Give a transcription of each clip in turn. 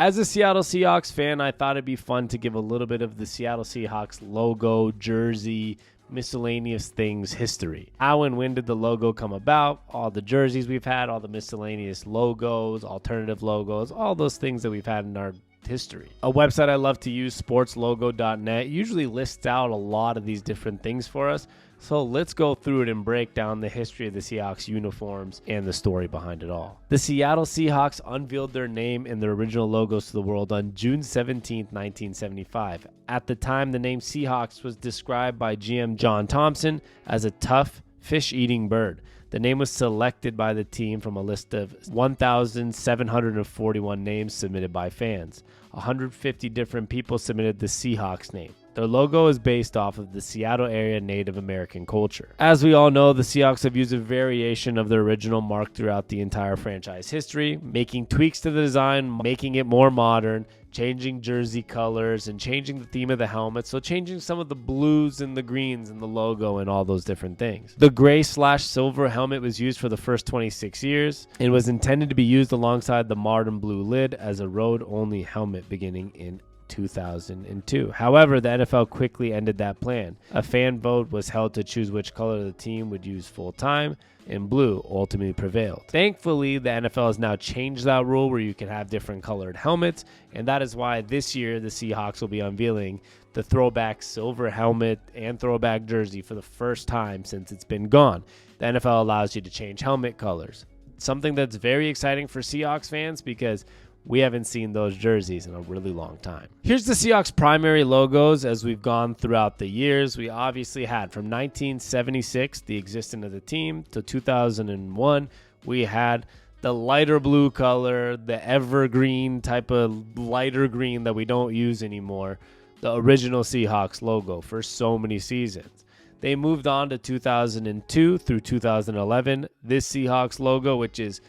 As a Seattle Seahawks fan, I thought it'd be fun to give a little bit of the Seattle Seahawks logo, jersey, miscellaneous things history. How and when did the logo come about? All the jerseys we've had, all the miscellaneous logos, alternative logos, all those things that we've had in our history. A website I love to use, sportslogo.net, usually lists out a lot of these different things for us. So let's go through it and break down the history of the Seahawks uniforms and the story behind it all. The Seattle Seahawks unveiled their name and their original logos to the world on June 17, 1975. At the time, the name Seahawks was described by GM John Thompson as a tough, fish-eating bird. The name was selected by the team from a list of 1,741 names submitted by fans. 150 different people submitted the Seahawks name. Their logo is based off of the Seattle area Native American culture. As we all know, the Seahawks have used a variation of their original mark throughout the entire franchise history, making tweaks to the design, making it more modern, changing jersey colors, and changing the theme of the helmet, so changing some of the blues and the greens and the logo and all those different things. The gray/silver helmet was used for the first 26 years and was intended to be used alongside the modern blue lid as a road-only helmet beginning in 2002. However, the NFL quickly ended that plan. A fan vote was held to choose which color the team would use full time, and blue ultimately prevailed. Thankfully, the NFL has now changed that rule where you can have different colored helmets, and that is why this year the Seahawks will be unveiling the throwback silver helmet and throwback jersey for the first time since it's been gone. The NFL allows you to change helmet colors. Something that's very exciting for Seahawks fans because we haven't seen those jerseys in a really long time. Here's the Seahawks' primary logos as we've gone throughout the years. We obviously had from 1976, the existence of the team, to 2001, we had the lighter blue color, the evergreen type of lighter green that we don't use anymore, the original Seahawks logo for so many seasons. They moved on to 2002 through 2011, this Seahawks logo, which is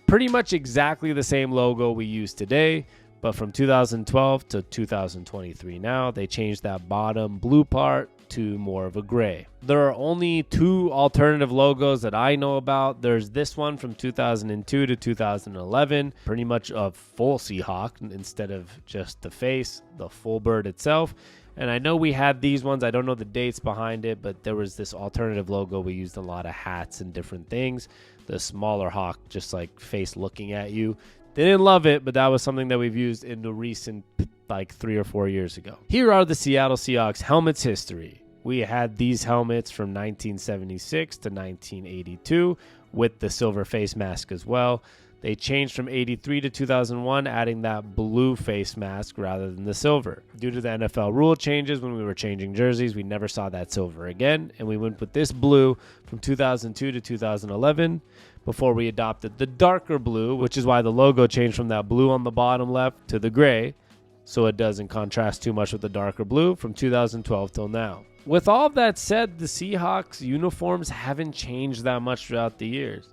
pretty much exactly the same logo we use today, but from 2012 to 2023 now, they changed that bottom blue part to more of a gray. There are only two alternative logos that I know about. There's this one from 2002 to 2011, pretty much a full Seahawk instead of just the face, the full bird itself. And I know we had these ones. I don't know the dates behind it, but there was this alternative logo. We used a lot of hats and different things. The smaller hawk, just like face looking at you. They didn't love it, but that was something that we've used in the recent, like 3 or 4 years ago. Here are the Seattle Seahawks helmets history. We had these helmets from 1976 to 1982 with the silver face mask as well. They changed from 83 to 2001, adding that blue face mask rather than the silver. Due to the NFL rule changes when we were changing jerseys, we never saw that silver again, and we went with this blue from 2002 to 2011 before we adopted the darker blue, which is why the logo changed from that blue on the bottom left to the gray, so it doesn't contrast too much with the darker blue from 2012 till now. With all of that said, the Seahawks uniforms haven't changed that much throughout the years.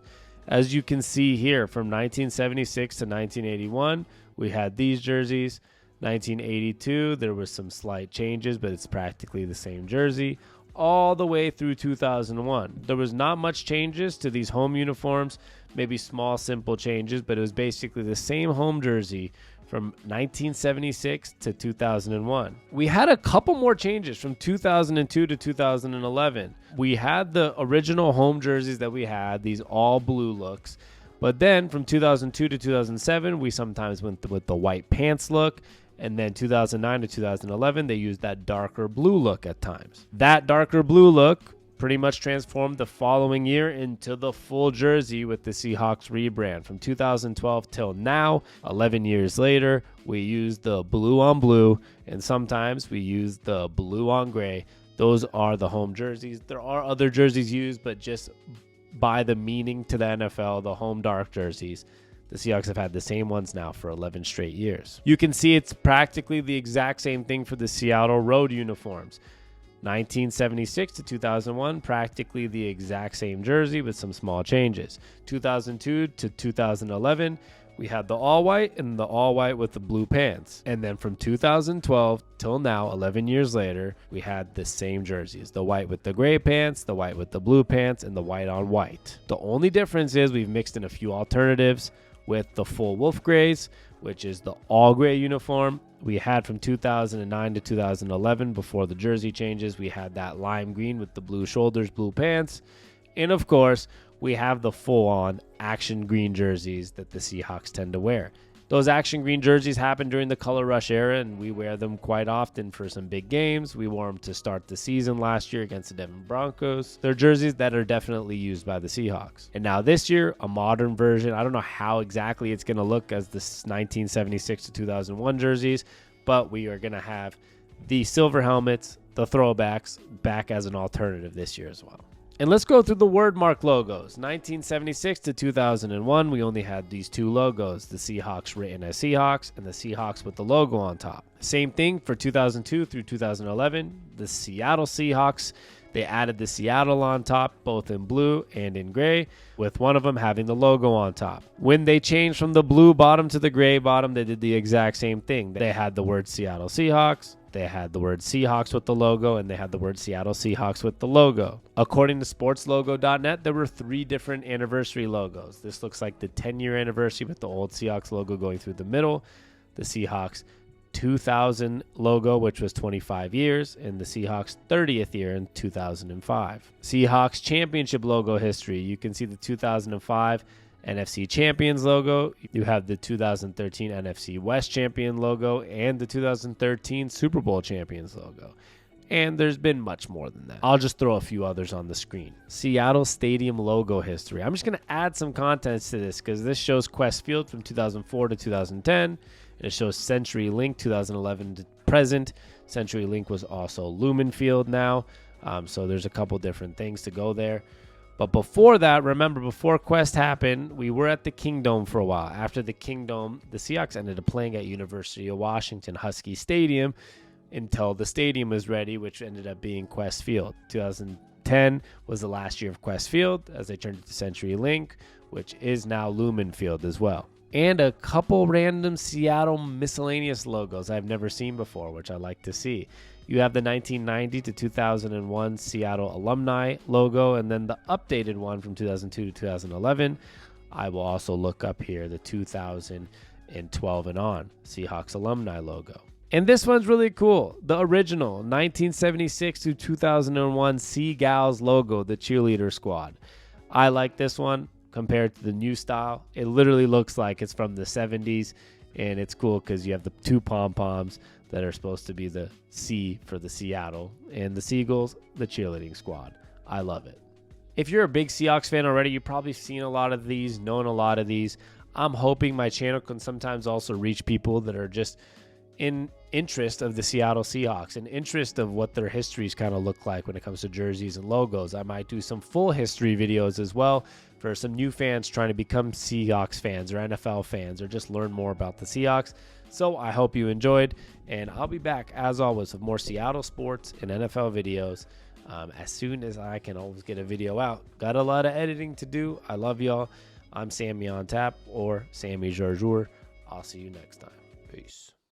As you can see here, from 1976 to 1981, we had these jerseys. 1982, there were some slight changes, but it's practically the same jersey. All the way through 2001. There was not much changes to these home uniforms, maybe small, simple changes, but it was basically the same home jersey from 1976 to 2001. We had a couple more changes from 2002 to 2011. We had the original home jerseys that we had, these all blue looks. But then from 2002 to 2007, we sometimes went with the white pants look. And then 2009 to 2011, they used that darker blue look at times. That darker blue look pretty much transformed the following year into the full jersey with the Seahawks rebrand. From 2012 till now, 11 years later, we use the blue on blue, and sometimes we use the blue on gray. Those are the home jerseys. There are other jerseys used, but just by the meaning to the NFL, the home dark jerseys, the Seahawks have had the same ones now for 11 straight years. You can see it's practically the exact same thing for the Seattle road uniforms. 1976 to 2001, practically the exact same jersey with some small changes. 2002 to 2011, we had the all white and the all white with the blue pants. And then from 2012 till now, 11 years later, we had the same jerseys. The white with the gray pants, the white with the blue pants, and the white on white. The only difference is we've mixed in a few alternatives with the full wolf grays, which is the all gray uniform. We had from 2009 to 2011, before the jersey changes, we had that lime green with the blue shoulders, blue pants. And of course, we have the full-on action green jerseys that the Seahawks tend to wear. Those action green jerseys happened during the Color Rush era, and we wear them quite often for some big games. We wore them to start the season last year against the Denver Broncos. They're jerseys that are definitely used by the Seahawks. And now this year, a modern version. I don't know how exactly it's going to look as the 1976 to 2001 jerseys, but we are going to have the silver helmets, the throwbacks, back as an alternative this year as well. And let's go through the word mark logos. 1976 to 2001, we only had these two logos, the Seahawks written as Seahawks and the Seahawks with the logo on top. Same thing for 2002 through 2011, the Seattle Seahawks. They added the Seattle on top, both in blue and in gray, with one of them having the logo on top. When they changed from the blue bottom to the gray bottom, they did the exact same thing. They had the word Seattle Seahawks, they had the word Seahawks with the logo, and they had the word Seattle Seahawks with the logo. According to sportslogo.net, there were 3 different anniversary logos. This looks like the 10-year anniversary with the old Seahawks logo going through the middle, the Seahawks 2000 logo, which was 25 years, and the Seahawks 30th year in 2005. Seahawks championship logo history. You can see the 2005 NFC Champions logo. You have the 2013 NFC West Champion logo and the 2013 Super Bowl Champions logo. And there's been much more than that. I'll just throw a few others on the screen. Seattle Stadium logo history. I'm just going to add some contents to this because this shows Quest Field from 2004 to 2010. It shows Century Link 2011 to present. Century Link was also Lumen Field now. So there's a couple different things to go there. But before that, remember, before Quest happened, we were at the Kingdome for a while. After the Kingdome, the Seahawks ended up playing at University of Washington Husky Stadium until the stadium was ready, which ended up being Quest Field. 2010 was the last year of Quest Field as they turned it to Century Link, which is now Lumen Field as well. And a couple random Seattle miscellaneous logos I've never seen before, which I like to see. You have the 1990 to 2001 Seattle alumni logo, and then the updated one from 2002 to 2011. I will also look up here the 2012 and on Seahawks alumni logo. And this one's really cool. The original 1976 to 2001 Seagulls logo, the cheerleader squad. I like this one compared to the new style. It literally looks like it's from the 70s, and it's cool because you have the 2 pom-poms that are supposed to be the C for the Seattle, and the Seagulls, the cheerleading squad. I love it. If you're a big Seahawks fan already, you've probably seen a lot of these, known a lot of these. I'm hoping my channel can sometimes also reach people that are just in interest of the Seattle Seahawks, in interest of what their histories kind of look like when it comes to jerseys and logos. I might do some full history videos as well for some new fans trying to become Seahawks fans or NFL fans or just learn more about the Seahawks. So I hope you enjoyed, and I'll be back as always with more Seattle sports and NFL videos as soon as I can always get a video out. Got a lot of editing to do. I love y'all. I'm Sammy on Tap, or Sammy Jarjour. I'll see you next time. Peace.